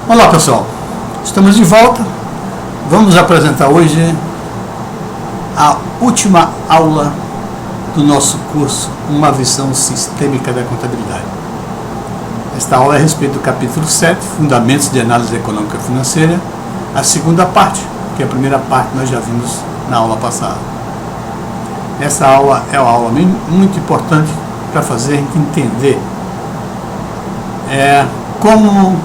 Olá pessoal, estamos de volta. Vamos apresentar hoje a última aula do nosso curso Uma Visão Sistêmica da Contabilidade. Esta aula é a respeito do capítulo 7, Fundamentos de Análise Econômica e Financeira, a segunda parte, que a primeira parte nós já vimos na aula passada. Essa aula é uma aula muito importante para fazer a gente entender como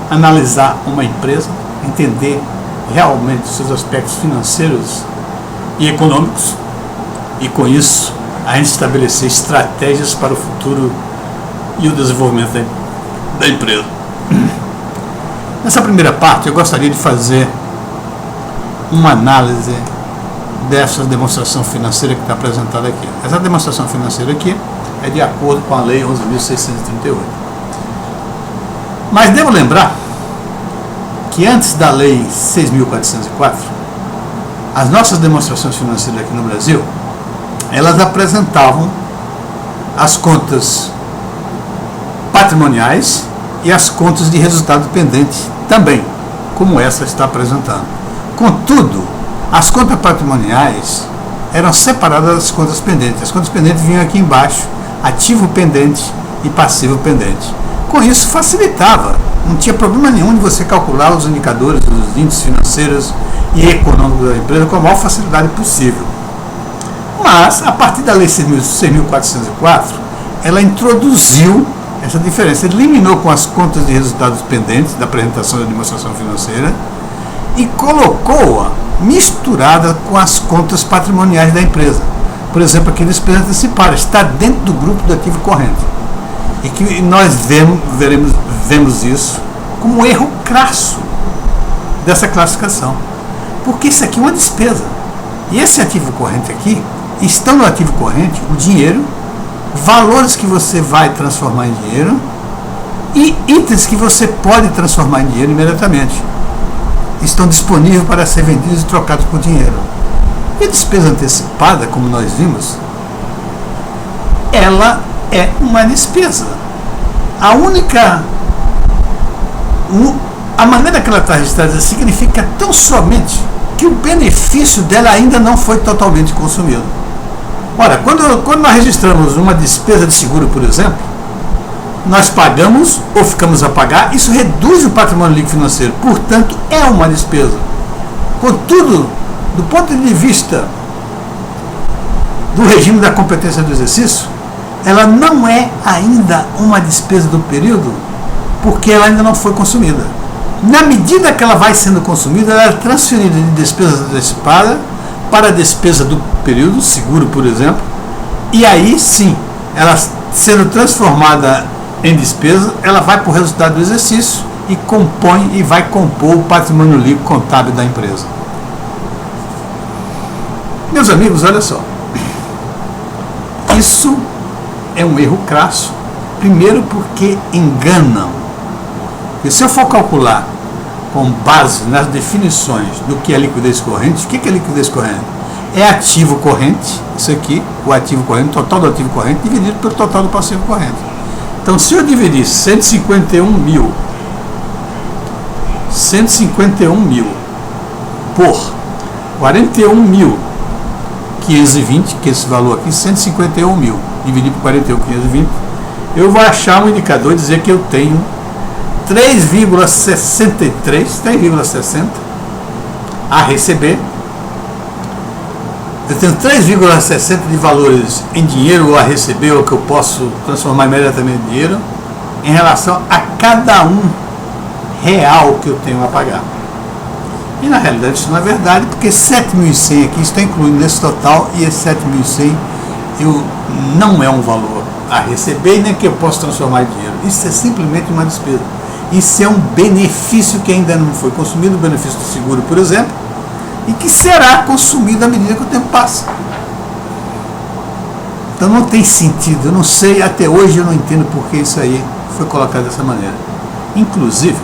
analisar uma empresa, entender realmente os seus aspectos financeiros e econômicos, e com isso a gente estabelecer estratégias para o futuro e o desenvolvimento da empresa. Nessa primeira parte eu gostaria de fazer uma análise dessa demonstração financeira que está apresentada aqui. Essa demonstração financeira aqui é de acordo com a Lei 11.638. Mas devo lembrar que antes da Lei 6.404, as nossas demonstrações financeiras aqui no Brasil, elas apresentavam as contas patrimoniais e as contas de resultado pendente também, como essa está apresentando. Contudo, as contas patrimoniais eram separadas das contas pendentes. As contas pendentes vinham aqui embaixo, ativo pendente e passivo pendente. Com isso facilitava, não tinha problema nenhum de você calcular os indicadores, os índices financeiros e econômicos da empresa com a maior facilidade possível. Mas, a partir da Lei 6.404, ela introduziu essa diferença, eliminou com as contas de resultados pendentes da apresentação da demonstração financeira e colocou-a misturada com as contas patrimoniais da empresa. Por exemplo, aqui despesas antecipadas, está dentro do grupo do ativo corrente. E que nós vemos isso como um erro crasso dessa classificação. Porque isso aqui é uma despesa. E esse ativo corrente aqui, estão no ativo corrente o dinheiro, valores que você vai transformar em dinheiro e itens que você pode transformar em dinheiro imediatamente. Estão disponíveis para ser vendidos e trocados por dinheiro. E a despesa antecipada, como nós vimos, ela é uma despesa. A maneira que ela está registrada significa tão somente que o benefício dela ainda não foi totalmente consumido. Ora, quando nós registramos uma despesa de seguro, por exemplo, nós pagamos ou ficamos a pagar, isso reduz o patrimônio líquido financeiro, portanto é uma despesa. Contudo, do ponto de vista do regime da competência do exercício, ela não é ainda uma despesa do período, porque ela ainda não foi consumida. Na medida que ela vai sendo consumida, ela é transferida de despesa antecipada para a despesa do período, seguro, por exemplo, e aí sim, ela sendo transformada em despesa, ela vai para o resultado do exercício e compõe e vai compor o patrimônio líquido contábil da empresa. Meus amigos, olha só, isso é um erro crasso, primeiro porque enganam. E se eu for calcular com base nas definições do que é liquidez corrente, o que é liquidez corrente? É ativo corrente, isso aqui, o ativo corrente, o total do ativo corrente dividido pelo total do passivo corrente. Então, se eu dividir 151 mil por 41.520, que é esse valor aqui, 151 mil, dividido por 41.520, eu vou achar um indicador e dizer que eu tenho 3,60 a receber. Eu tenho 3,60 de valores em dinheiro ou a receber, ou que eu posso transformar imediatamente em dinheiro, em relação a cada R$1 que eu tenho a pagar. E na realidade isso não é verdade, porque 7.100 aqui está incluído nesse total, e esse 7.100 não é um valor a receber, nem que eu possa transformar em dinheiro. Isso é simplesmente uma despesa. Isso é um benefício que ainda não foi consumido, o benefício do seguro, por exemplo, e que será consumido à medida que o tempo passa. Então não tem sentido, eu não sei, até hoje eu não entendo por que isso aí foi colocado dessa maneira. Inclusive,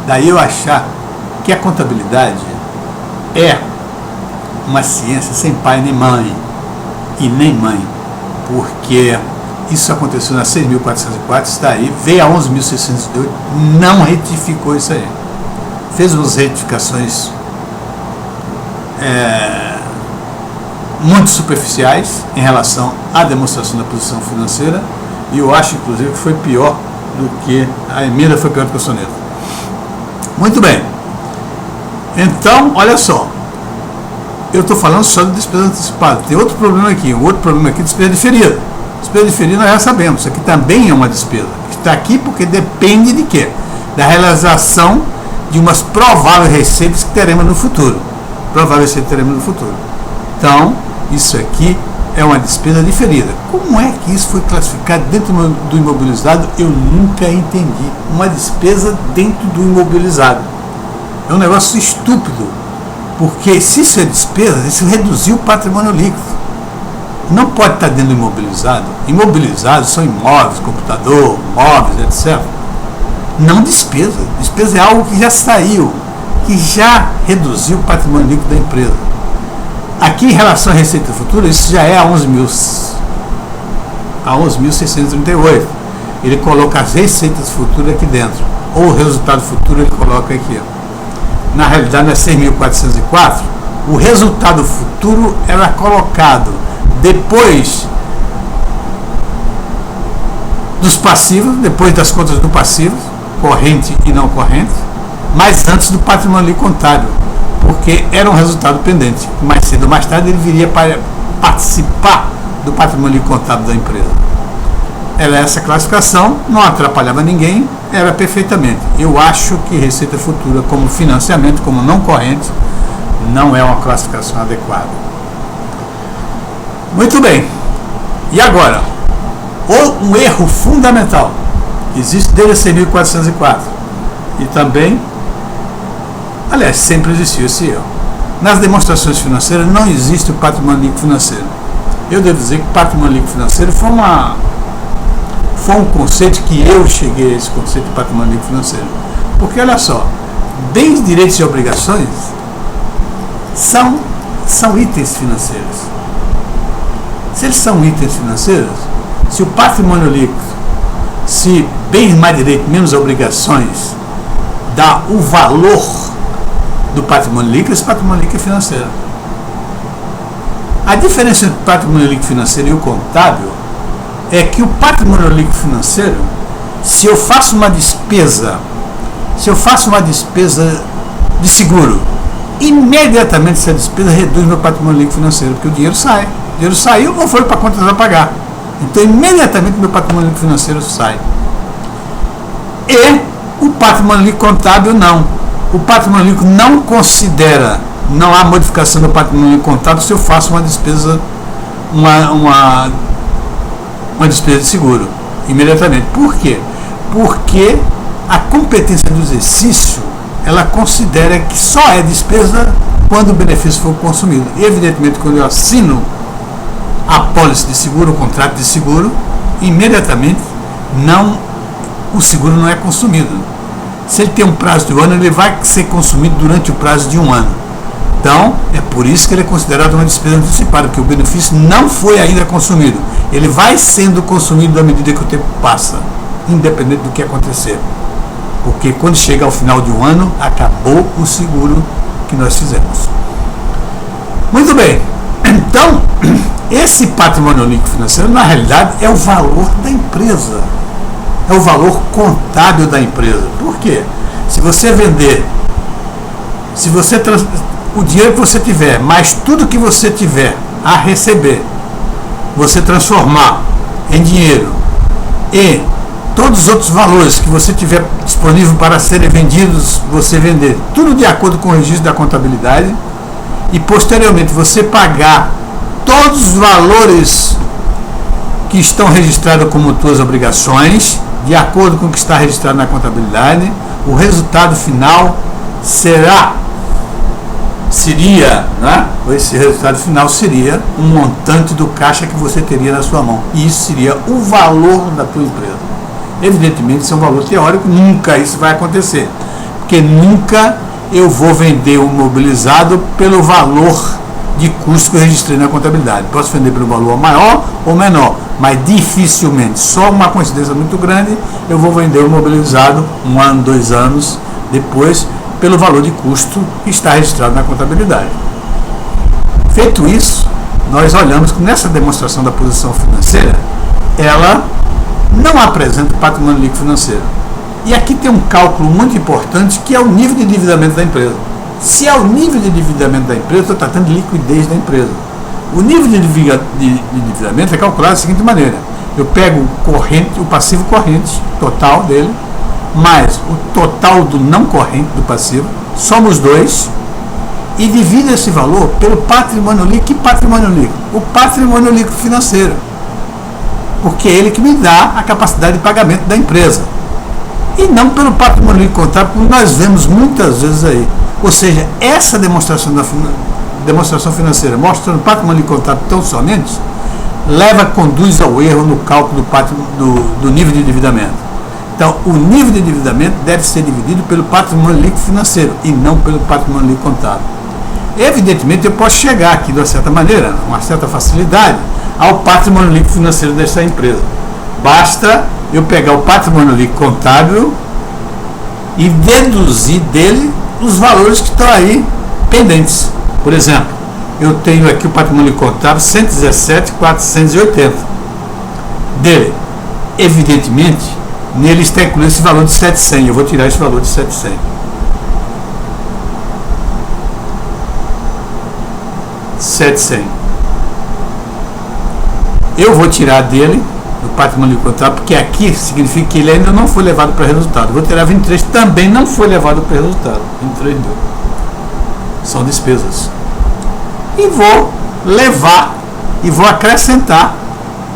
daí eu achar que a contabilidade é uma ciência sem pai nem mãe, e nem mãe, porque Isso aconteceu na 6.404, está aí, veio a 11.608, não retificou isso aí. fez umas retificações muito superficiais em relação à demonstração da posição financeira, e eu acho, inclusive, que foi pior do que a emenda, foi pior do que a soneto. Muito bem. Então, olha só, eu estou falando só de despesa antecipada. Tem outro problema aqui, despesa diferida. Despesa diferida nós já sabemos, isso aqui também é uma despesa. Está aqui porque depende de quê? Da realização de umas prováveis receitas que teremos no futuro. Então, isso aqui é uma despesa diferida. Como é que isso foi classificado dentro do imobilizado? Eu nunca entendi. Uma despesa dentro do imobilizado. É um negócio estúpido. Porque se isso é despesa, isso reduziu o patrimônio líquido. Não pode estar dentro do imobilizado. Imobilizados são imóveis, computador, móveis, etc. Não despesa. Despesa é algo que já saiu, que já reduziu o patrimônio líquido da empresa. Aqui, em relação à receita futura, isso já é a 11.638. Ele coloca as receitas futuras aqui dentro, ou o resultado futuro ele coloca aqui. Na realidade, é 6.404. O resultado futuro era colocado depois dos passivos, depois das contas do passivo, corrente e não corrente, mas antes do patrimônio contábil, porque era um resultado pendente. Mais cedo ou mais tarde ele viria para participar do patrimônio contábil da empresa. Era essa classificação, não atrapalhava ninguém, era perfeitamente. Eu acho que receita futura como financiamento, como não corrente, não é uma classificação adequada. Muito bem. E agora, um erro fundamental que existe desde a 6.404 e também, aliás, sempre existiu esse erro. Nas demonstrações financeiras não existe o patrimônio líquido financeiro. Eu devo dizer que patrimônio líquido financeiro foi um conceito que eu cheguei a esse conceito de patrimônio líquido financeiro. Porque, olha só, bens, direitos e obrigações são itens financeiros. Se eles são itens financeiros, se o patrimônio líquido, se bens mais direitos menos obrigações, dá o valor do patrimônio líquido, esse patrimônio líquido é financeiro. A diferença entre o patrimônio líquido financeiro e o contábil é que o patrimônio líquido financeiro, se eu faço uma despesa de seguro, imediatamente essa despesa reduz meu patrimônio líquido financeiro, porque o dinheiro sai. O dinheiro saiu, não foi para a conta a pagar. Então, imediatamente meu patrimônio líquido financeiro sai. E o patrimônio líquido contábil não. O patrimônio líquido não considera, não há modificação do patrimônio líquido contábil se eu faço uma despesa, uma despesa de seguro, imediatamente. Por quê? Porque a competência do exercício, ela considera que só é despesa quando o benefício for consumido. E, evidentemente, quando eu assino a pólice de seguro, o contrato de seguro, imediatamente o seguro não é consumido. Se ele tem um prazo de um ano, ele vai ser consumido durante o prazo de um ano. Então, é por isso que ele é considerado uma despesa antecipada, porque o benefício não foi ainda consumido. Ele vai sendo consumido à medida que o tempo passa, independente do que acontecer. Porque quando chega ao final de um ano, acabou o seguro que nós fizemos. Muito bem. Então, esse patrimônio líquido financeiro, na realidade, é o valor da empresa. É o valor contábil da empresa. Por quê? Se você vender, o dinheiro que você tiver, mais tudo que você tiver a receber, você transformar em dinheiro e todos os outros valores que você tiver disponível para serem vendidos, você vender, tudo de acordo com o registro da contabilidade, e posteriormente você pagar todos os valores que estão registrados como tuas obrigações, de acordo com o que está registrado na contabilidade, o resultado final seria, né? Esse resultado final seria um montante do caixa que você teria na sua mão. E isso seria o valor da tua empresa. Evidentemente, isso é um valor teórico, nunca isso vai acontecer. Porque nunca eu vou vender um imobilizado pelo valor de custo que eu registrei na contabilidade. Posso vender pelo valor maior ou menor, mas dificilmente, só uma coincidência muito grande, eu vou vender o imobilizado 1 ano, 2 anos depois, pelo valor de custo que está registrado na contabilidade. Feito isso, nós olhamos que nessa demonstração da posição financeira, ela não apresenta patrimônio líquido financeiro. E aqui tem um cálculo muito importante, que é o nível de endividamento da empresa. Se é o nível de endividamento da empresa, estou tratando de liquidez da empresa. O nível de endividamento é calculado da seguinte maneira: eu pego o passivo corrente total dele, mais o total do não corrente do passivo, soma os dois e divido esse valor pelo patrimônio líquido. Que patrimônio líquido? O patrimônio líquido financeiro, porque é ele que me dá a capacidade de pagamento da empresa, e não pelo patrimônio líquido contábil, como nós vemos muitas vezes aí. Ou seja, essa demonstração financeira mostrando patrimônio líquido contábil tão somente conduz ao erro no cálculo do nível de endividamento. Então, o nível de endividamento deve ser dividido pelo patrimônio líquido financeiro e não pelo patrimônio líquido contábil. Evidentemente, eu posso chegar aqui de uma certa maneira, uma certa facilidade, ao patrimônio líquido financeiro dessa empresa. Basta eu pegar o patrimônio líquido contábil e deduzir dele os valores que estão aí pendentes. Por exemplo, eu tenho aqui o patrimônio líquido contábil 117.480. Dele, evidentemente, nele está incluído esse valor de 700. Eu vou tirar esse valor de 700. 700. Eu vou tirar dele o patrimônio líquido contábil, porque aqui significa que ele ainda não foi levado para resultado. Vou tirar 23, também não foi levado para resultado. 23 mil. São despesas. E vou levar e vou acrescentar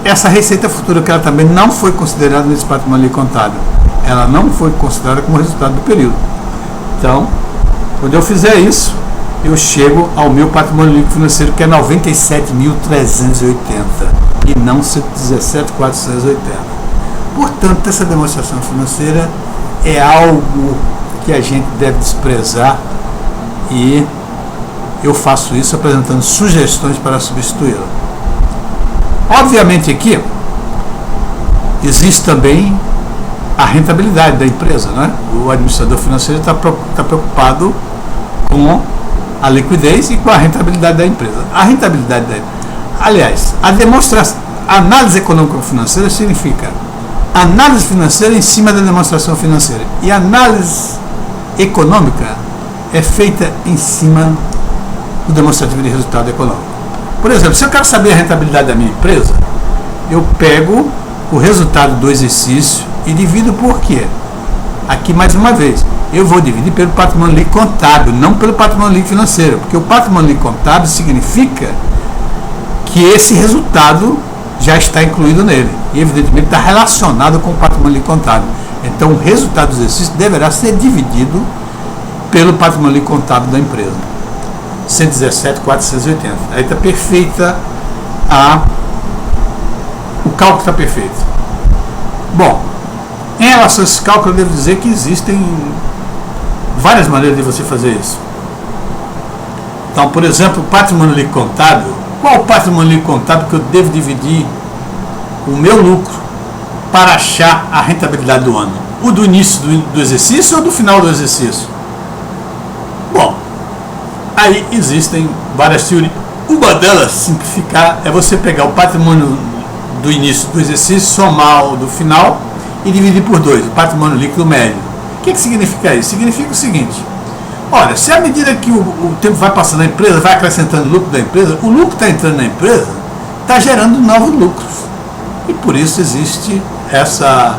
essa receita futura, que ela também não foi considerada nesse patrimônio líquido contábil. Ela não foi considerada como resultado do período. Então, quando eu fizer isso, eu chego ao meu patrimônio líquido financeiro, que é 97.380 e não 117.480. Portanto, essa demonstração financeira é algo que a gente deve desprezar, e eu faço isso apresentando sugestões para substituí-la. Obviamente aqui existe também a rentabilidade da empresa, né? O administrador financeiro está preocupado com a liquidez e com a rentabilidade da empresa. A rentabilidade aliás, a análise econômico-financeira significa análise financeira em cima da demonstração financeira, e a análise econômica é feita em cima do demonstrativo de resultado econômico. Por exemplo, se eu quero saber a rentabilidade da minha empresa, eu pego o resultado do exercício e divido por quê? Aqui, mais uma vez, eu vou dividir pelo patrimônio líquido contábil, não pelo patrimônio líquido financeiro, porque o patrimônio líquido contábil significa que esse resultado já está incluído nele, e evidentemente está relacionado com o patrimônio líquido contábil. Então, o resultado do exercício deverá ser dividido pelo patrimônio líquido contábil da empresa. 117.480. Aí está perfeita o cálculo está perfeito. Bom, em relação a esse cálculo, eu devo dizer que existem várias maneiras de você fazer isso. Então, por exemplo, o patrimônio líquido contábil. Qual o patrimônio líquido contábil que eu devo dividir o meu lucro para achar a rentabilidade do ano? O do início do exercício ou do final do exercício? Bom, aí existem várias teorias. Uma delas, simplificar, é você pegar o patrimônio do início do exercício, somar o do final e dividir por 2, o patrimônio líquido médio. O que significa isso? Significa o seguinte: olha, se à medida que o tempo vai passando na empresa, vai acrescentando o lucro da empresa, o lucro que está entrando na empresa está gerando novos lucros. E por isso existe essa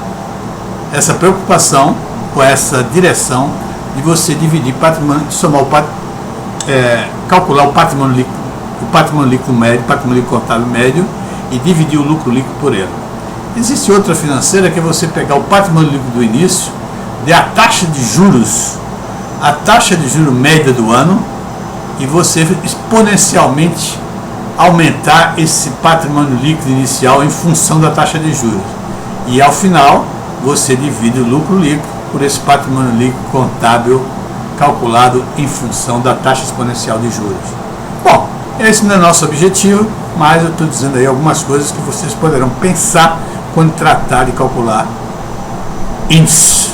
preocupação com essa direção de você dividir patrimônio, somar calcular o patrimônio líquido médio, patrimônio líquido contábil médio, e dividir o lucro líquido por ele. Existe outra financeira, que é você pegar o patrimônio líquido do início, de a taxa de juros média do ano, e você exponencialmente aumentar esse patrimônio líquido inicial em função da taxa de juros. E ao final, você divide o lucro líquido por esse patrimônio líquido contábil calculado em função da taxa exponencial de juros. Bom, esse não é nosso objetivo, mas eu estou dizendo aí algumas coisas que vocês poderão pensar quando tratar de calcular índices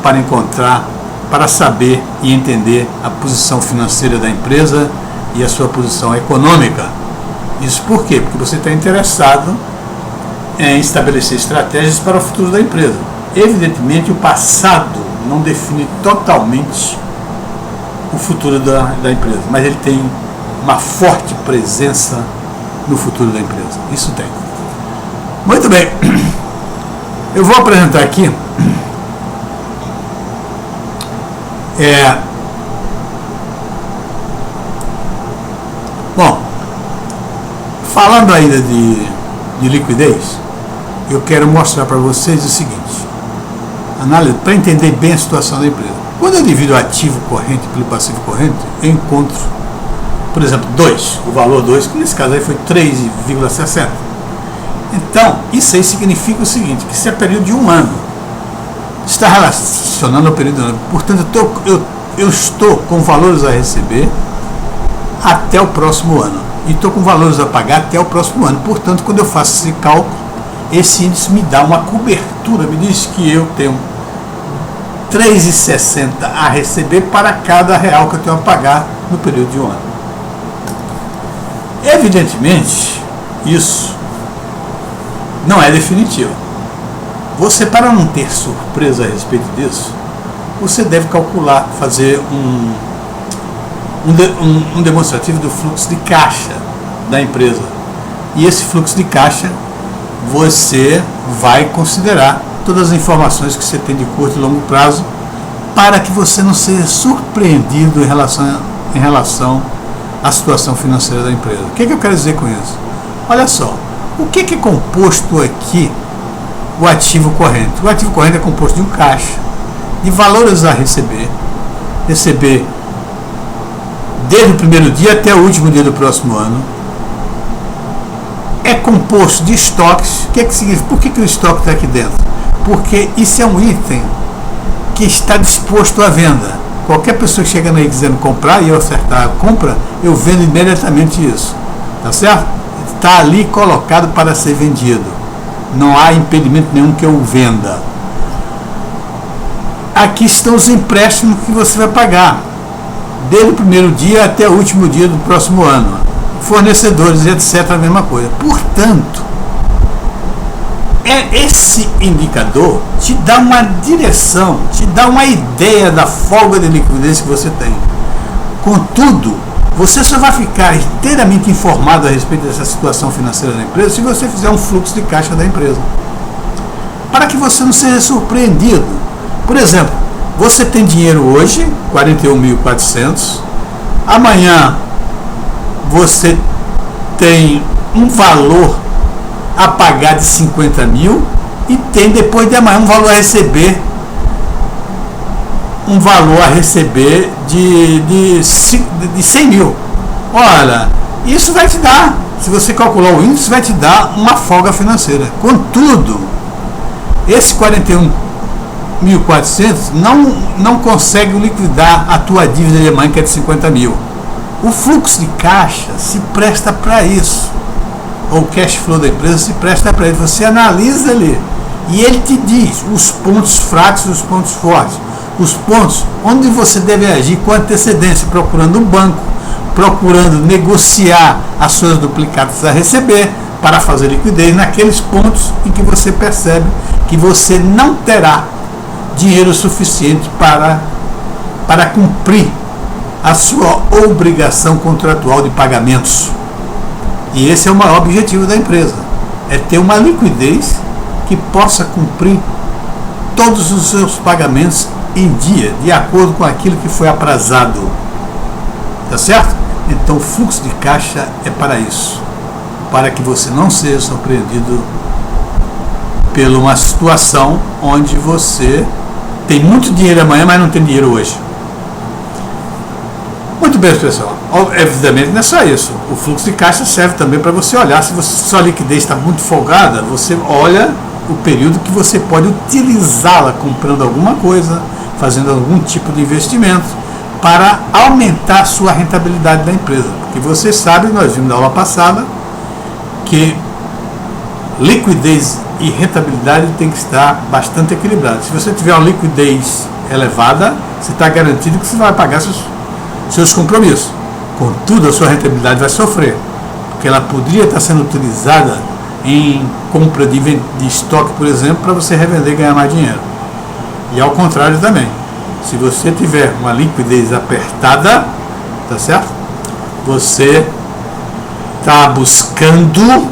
para encontrar para saber e entender a posição financeira da empresa e a sua posição econômica. Isso por quê? Porque você está interessado em estabelecer estratégias para o futuro da empresa. Evidentemente, o passado não define totalmente o futuro da empresa, mas ele tem uma forte presença no futuro da empresa. Isso tem. Muito bem. Eu vou apresentar aqui bom, falando ainda de liquidez, eu quero mostrar para vocês o seguinte, para entender bem a situação da empresa. Quando eu divido o ativo corrente pelo passivo corrente, eu encontro, por exemplo, 2, o valor 2, que nesse caso aí foi 3,60. Então, isso aí significa o seguinte, que se é período de um ano, está relacionando ao período de um ano, portanto, eu estou com valores a receber até o próximo ano, e estou com valores a pagar até o próximo ano. Portanto, quando eu faço esse cálculo, esse índice me dá uma cobertura, me diz que eu tenho 3,60 a receber para cada real que eu tenho a pagar no período de um ano. Evidentemente, isso não é definitivo. Você, para não ter surpresa a respeito disso, você deve calcular, fazer um demonstrativo do fluxo de caixa da empresa. E esse fluxo de caixa, você vai considerar todas as informações que você tem de curto e longo prazo, para que você não seja surpreendido em relação à situação financeira da empresa. O que eu quero dizer com isso? Olha só, o que é composto aqui o ativo corrente? O ativo corrente é composto de um caixa, de valores a receber desde o primeiro dia até o último dia do próximo ano. É composto de estoques. O que significa? Por que o estoque está aqui dentro? Porque isso é um item que está disposto à venda. Qualquer pessoa que chega aí dizendo comprar e eu acertar a compra, eu vendo imediatamente isso. Tá certo? Está ali colocado para ser vendido. Não há impedimento nenhum que eu venda. Aqui estão os empréstimos que você vai pagar, desde o primeiro dia até o último dia do próximo ano. Fornecedores, etc., a mesma coisa. Portanto, esse indicador te dá uma direção, te dá uma ideia da folga de liquidez que você tem. Contudo, você só vai ficar inteiramente informado a respeito dessa situação financeira da empresa se você fizer um fluxo de caixa da empresa, para que você não seja surpreendido. Por exemplo, você tem dinheiro hoje, 41.400, amanhã você tem um valor a pagar de 50 mil e tem depois de amanhã um valor a receber de 100 mil. Olha, isso vai te dar, se você calcular o índice, vai te dar uma folga financeira. Contudo, esse 41.400 não consegue liquidar a tua dívida de amanhã, que é de 50 mil. O fluxo de caixa se presta para isso, ou o cash flow da empresa se presta para isso. Você analisa ali e ele te diz os pontos fracos e os pontos fortes, os pontos onde você deve agir com antecedência, procurando um banco, procurando negociar as suas duplicatas a receber para fazer liquidez naqueles pontos em que você percebe que você não terá dinheiro suficiente para cumprir a sua obrigação contratual de pagamentos. E esse é o maior objetivo da empresa, é ter uma liquidez que possa cumprir todos os seus pagamentos em dia, de acordo com aquilo que foi aprazado. Tá certo? Então o fluxo de caixa é para isso, para que você não seja surpreendido por uma situação onde você tem muito dinheiro amanhã, mas não tem dinheiro hoje. Muito bem, pessoal. Evidentemente não é só isso. O fluxo de caixa serve também para você olhar. Se sua liquidez está muito folgada, você olha o período que você pode utilizá-la comprando alguma coisa, fazendo algum tipo de investimento para aumentar a sua rentabilidade da empresa. Porque você sabe, nós vimos na aula passada, que liquidez e rentabilidade tem que estar bastante equilibrado. Se você tiver uma liquidez elevada, Você está garantido que você vai pagar seus compromissos. Contudo, a sua rentabilidade vai sofrer, porque ela poderia estar sendo utilizada em compra de estoque, por exemplo, para você revender e ganhar mais dinheiro. E ao contrário também. Se você tiver uma liquidez apertada, tá certo? Você está buscando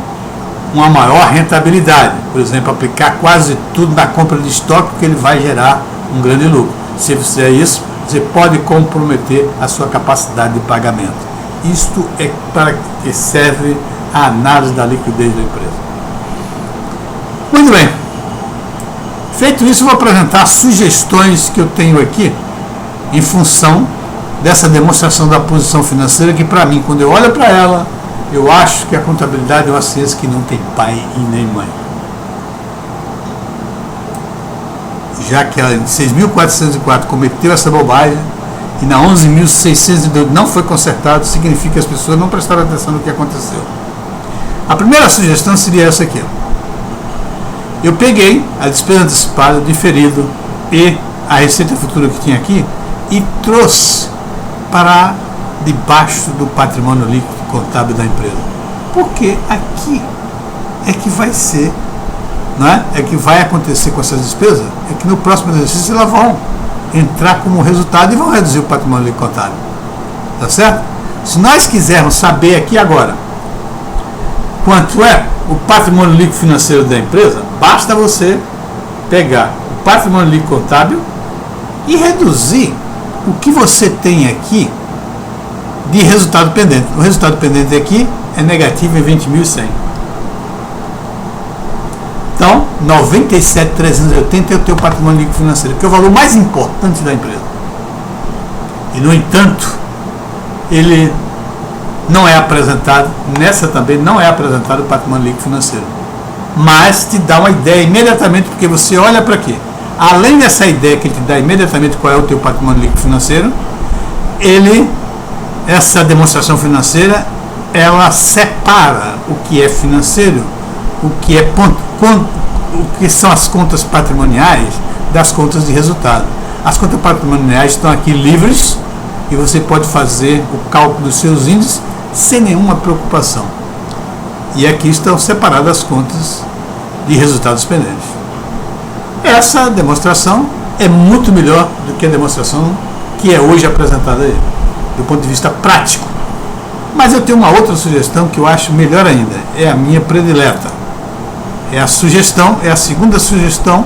uma maior rentabilidade. Por exemplo, aplicar quase tudo na compra de estoque, porque ele vai gerar um grande lucro. Se você fizer isso, você pode comprometer a sua capacidade de pagamento. Isto é para que serve a análise da liquidez da empresa. Muito bem. Feito isso, eu vou apresentar sugestões que eu tenho aqui em função dessa demonstração da posição financeira, que para mim, quando eu olho para ela, eu acho que a contabilidade é uma ciência que não tem pai e nem mãe. Já que ela em 6.404 cometeu essa bobagem e na 11.602 não foi consertado, significa que as pessoas não prestaram atenção no que aconteceu. A primeira sugestão seria essa aqui. Eu peguei a despesa antecipada, diferido e a receita futura que tinha aqui e trouxe para debaixo do patrimônio líquido contábil da empresa. Porque aqui é que vai ser, não é? É que vai acontecer com essas despesas, é que no próximo exercício elas vão entrar como resultado e vão reduzir o patrimônio líquido contábil. Tá certo? Se nós quisermos saber aqui agora quanto é o patrimônio líquido financeiro da empresa, basta você pegar o patrimônio líquido contábil e reduzir o que você tem aqui de resultado pendente. O resultado pendente aqui é negativo em 20.100. Então, 97.380 é o teu patrimônio líquido financeiro, que é o valor mais importante da empresa. E, no entanto, ele não é apresentado, nessa também não é apresentado o patrimônio líquido financeiro. Mas te dá uma ideia imediatamente, porque você olha para quê? Além dessa ideia que ele te dá imediatamente qual é o teu patrimônio líquido financeiro, essa demonstração financeira, ela separa o que é financeiro, o que são as contas patrimoniais das contas de resultado. As contas patrimoniais estão aqui livres e você pode fazer o cálculo dos seus índices sem nenhuma preocupação. E aqui estão separadas as contas de resultados pendentes. Essa demonstração é muito melhor do que a demonstração que é hoje apresentada aí, do ponto de vista prático. Mas eu tenho uma outra sugestão que eu acho melhor ainda, é a minha predileta. É a segunda sugestão.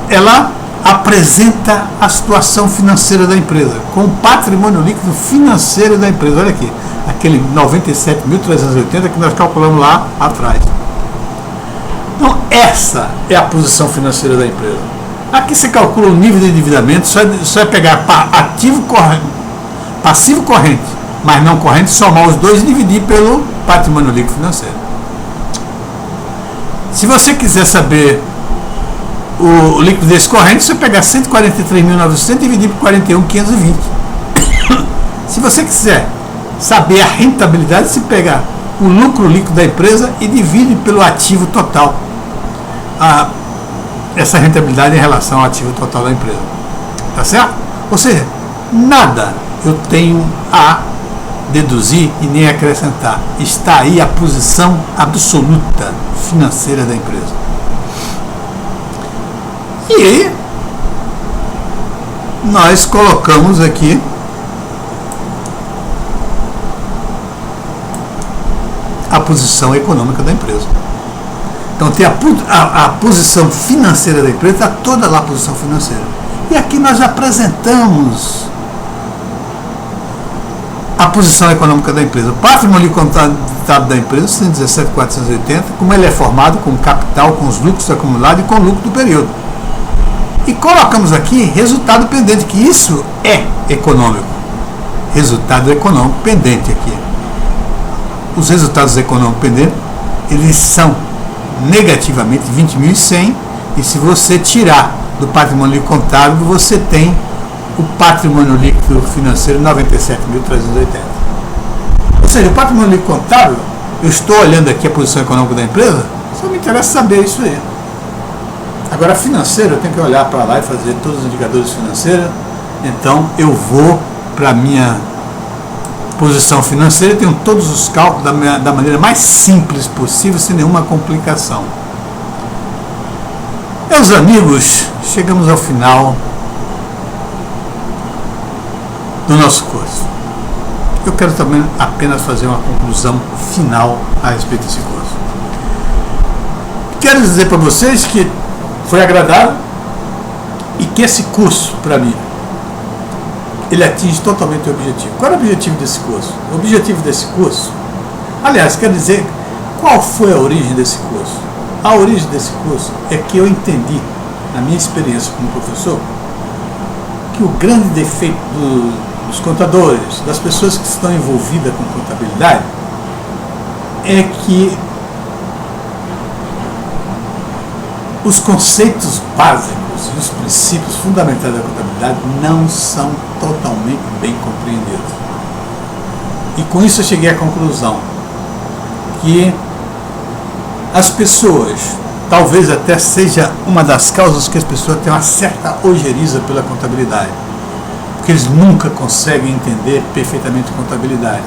Ela apresenta a situação financeira da empresa, com o patrimônio líquido financeiro da empresa. Olha aqui, aquele 97.380 que nós calculamos lá atrás. Então, essa é a posição financeira da empresa. Aqui você calcula o nível de endividamento, só é pegar ativo corrente, passivo corrente, mas não corrente, somar os dois e dividir pelo patrimônio líquido financeiro. Se você quiser saber o liquidez corrente, você pegar 143.900 e dividir por 41.520. Se você quiser saber a rentabilidade, você pega o lucro líquido da empresa e divide pelo ativo total. Essa rentabilidade em relação ao ativo total da empresa. Tá certo? Ou seja, nada eu tenho a deduzir e nem acrescentar. Está aí a posição absoluta financeira da empresa. E aí, nós colocamos aqui a posição econômica da empresa. Então tem a posição financeira da empresa, está toda lá a posição financeira. E aqui nós apresentamos a posição econômica da empresa. O patrimônio contábil da empresa, 117.480, como ele é formado com capital, com os lucros acumulados e com o lucro do período. E colocamos aqui resultado pendente, que isso é econômico. Resultado econômico pendente aqui. Os resultados econômicos pendentes, eles são negativamente 20.100, e se você tirar do patrimônio líquido contábil, você tem o patrimônio líquido financeiro 97.380. Ou seja, o patrimônio líquido contábil, eu estou olhando aqui a posição econômica da empresa, só me interessa saber isso aí. A Agora, financeiro, eu tenho que olhar para lá e fazer todos os indicadores financeiros. Então, eu vou para a minha posição financeira, tenho todos os cálculos da maneira mais simples possível, sem nenhuma complicação. Meus amigos, chegamos ao final do nosso curso. Eu quero também apenas fazer uma conclusão final a respeito desse curso. Quero dizer para vocês que foi agradável e que esse curso, para mim, ele atinge totalmente o objetivo. Qual é o objetivo desse curso? O objetivo desse curso, aliás, quero dizer qual foi a origem desse curso. A origem desse curso é que eu entendi, na minha experiência como professor, que o grande defeito dos contadores, das pessoas que estão envolvidas com contabilidade, é que os conceitos básicos e os princípios fundamentais da contabilidade não são totalmente bem compreendidos. E com isso eu cheguei à conclusão que as pessoas, talvez até seja uma das causas que as pessoas têm uma certa ojeriza pela contabilidade, porque eles nunca conseguem entender perfeitamente contabilidade.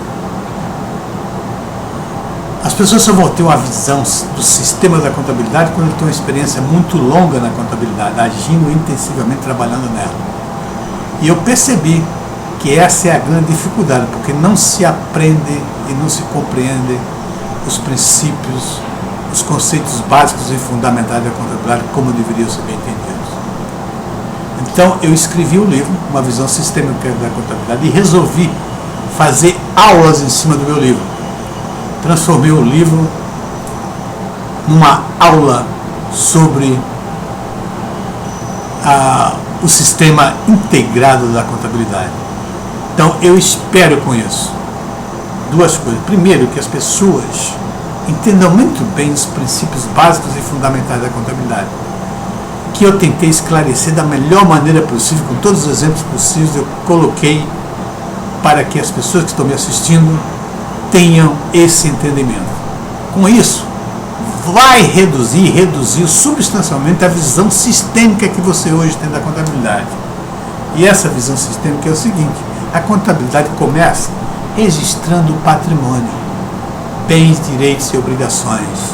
As pessoas só vão ter uma visão do sistema da contabilidade quando têm uma experiência muito longa na contabilidade, agindo intensivamente, trabalhando nela. E eu percebi que essa é a grande dificuldade, porque não se aprende e não se compreende os princípios, os conceitos básicos e fundamentais da contabilidade como deveriam ser bem entendidos. Então eu escrevi um livro, uma visão sistêmica da contabilidade, e resolvi fazer aulas em cima do meu livro. Transformei o livro numa aula sobre o sistema integrado da contabilidade. Então eu espero com isso duas coisas. Primeiro, que as pessoas entendam muito bem os princípios básicos e fundamentais da contabilidade, que eu tentei esclarecer da melhor maneira possível, com todos os exemplos possíveis eu coloquei para que as pessoas que estão me assistindo tenham esse entendimento. Com isso, vai reduzir substancialmente a visão sistêmica que você hoje tem da contabilidade. E essa visão sistêmica é o seguinte: a contabilidade começa registrando o patrimônio, bens, direitos e obrigações.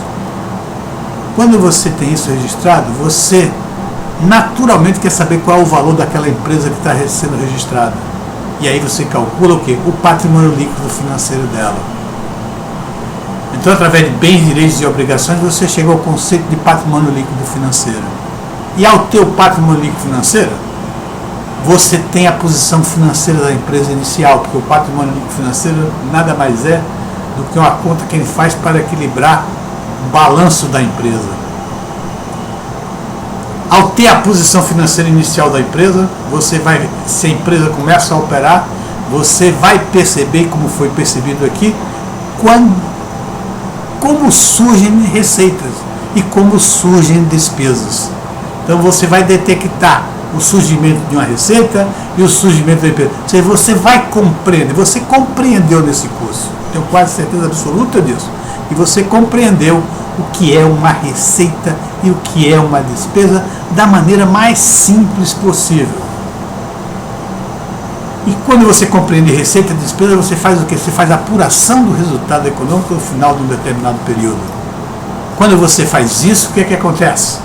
Quando você tem isso registrado, você naturalmente quer saber qual é o valor daquela empresa que está sendo registrada. E aí você calcula o quê? O patrimônio líquido financeiro dela. Então, através de bens, direitos e obrigações, você chega ao conceito de patrimônio líquido financeiro. E ao ter o patrimônio líquido financeiro, você tem a posição financeira da empresa inicial, porque o patrimônio líquido financeiro nada mais é do que uma conta que ele faz para equilibrar o balanço da empresa. Ao ter a posição financeira inicial da empresa, você vai, se a empresa começa a operar, você vai perceber, como foi percebido aqui, como surgem receitas e como surgem despesas. Então você vai detectar o surgimento de uma receita e o surgimento da empresa. Ou seja, você vai compreender, você compreendeu nesse curso, tenho quase certeza absoluta disso, e você compreendeu o que é uma receita e o que é uma despesa da maneira mais simples possível. E quando você compreende receita e despesa, você faz o quê? Você faz a apuração do resultado econômico no final de um determinado período. Quando você faz isso, o que é que acontece?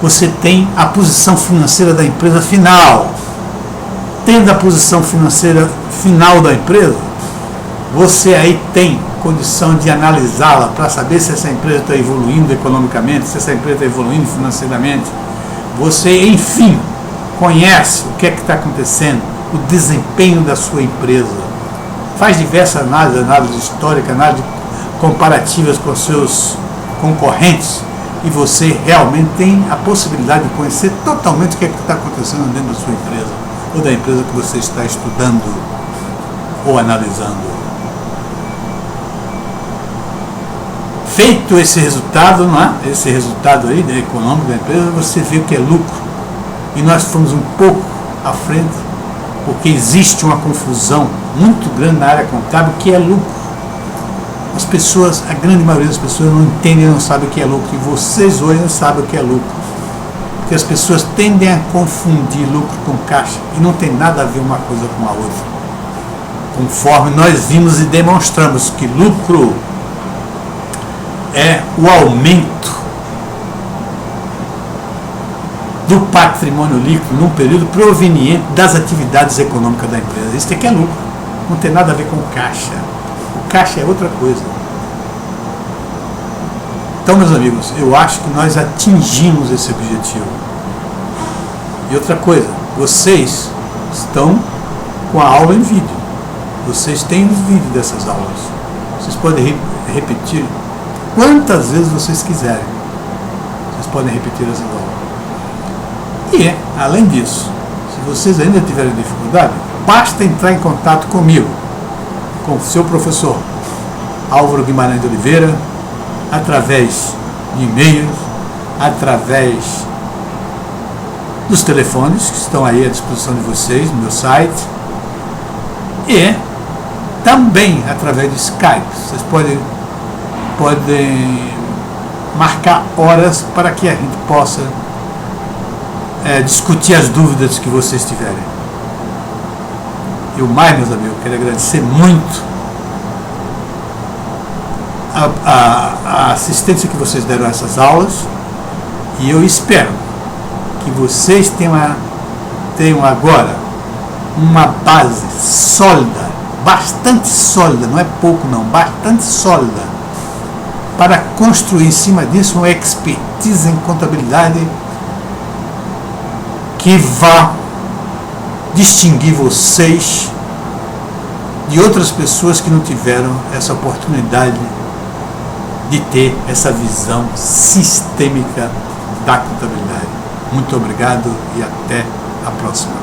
Você tem a posição financeira da empresa final. Tendo a posição financeira final da empresa, você aí tem condição de analisá-la para saber se essa empresa está evoluindo economicamente, se essa empresa está evoluindo financeiramente. Você, enfim, conhece o que é que está acontecendo, o desempenho da sua empresa. Faz diversas análises, análise histórica, análise comparativas com seus concorrentes, e você realmente tem a possibilidade de conhecer totalmente o que é que está acontecendo dentro da sua empresa, ou da empresa que você está estudando ou analisando. Feito esse resultado, não é? Esse resultado aí, econômico da empresa, você vê o que é lucro. E nós fomos um pouco à frente, porque existe uma confusão muito grande na área contábil, que é lucro. As pessoas, a grande maioria das pessoas não entendem, não sabem o que é lucro, e vocês hoje não sabem o que é lucro. Porque as pessoas tendem a confundir lucro com caixa e não tem nada a ver uma coisa com a outra. Conforme nós vimos e demonstramos que lucro é o aumento do patrimônio líquido num período proveniente das atividades econômicas da empresa. Isso aqui é lucro, não tem nada a ver com caixa. O caixa é outra coisa. Então, meus amigos, eu acho que nós atingimos esse objetivo. E outra coisa, vocês estão com a aula em vídeo. Vocês têm os vídeos dessas aulas. Vocês podem repetir quantas vezes vocês quiserem. Vocês podem repetir essas aulas. E, além disso, se vocês ainda tiverem dificuldade, basta entrar em contato comigo, com o seu professor Álvaro Guimarães de Oliveira, através de e-mails, através dos telefones que estão aí à disposição de vocês no meu site e também através do Skype. Vocês podem marcar horas para que a gente possa discutir as dúvidas que vocês tiverem. E o mais, meus amigos, quero agradecer muito a assistência que vocês deram a essas aulas e eu espero que vocês tenham agora uma base sólida, bastante sólida, não é pouco não, bastante sólida, para construir em cima disso uma expertise em contabilidade que vá distinguir vocês de outras pessoas que não tiveram essa oportunidade de ter essa visão sistêmica da contabilidade. Muito obrigado e até a próxima.